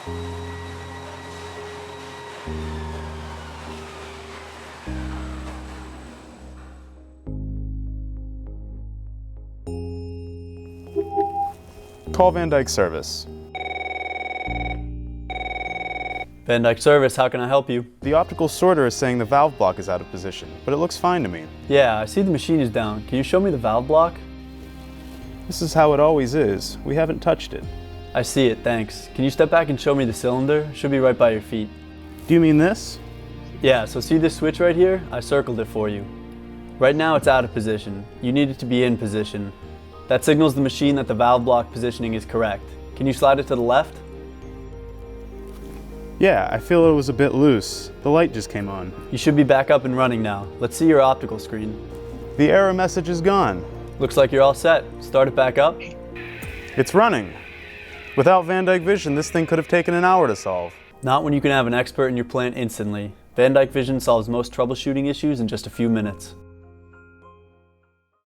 Call Van Dyke Service. Van Dyke Service, how can I help you? The optical sorter is saying the valve block is out of position, but it looks fine to me. Yeah, I see the machine is down. Can you show me the valve block? This is how it always is. We haven't touched it. I see it, thanks. Can you step back and show me the cylinder? Should be right by your feet. Do you mean this? Yeah, so see this switch right here? I circled it for you. Right now it's out of position. You need it to be in position. That signals the machine that the valve block positioning is correct. Can you slide it to the left? Yeah, I feel it was a bit loose. The light just came on. You should be back up and running now. Let's see your optical screen. The error message is gone. Looks like you're all set. Start it back up. It's running. Without Van Dyke Vision, this thing could have taken an hour to solve. Not when you can have an expert in your plant instantly. Van Dyke Vision solves most troubleshooting issues in just a few minutes.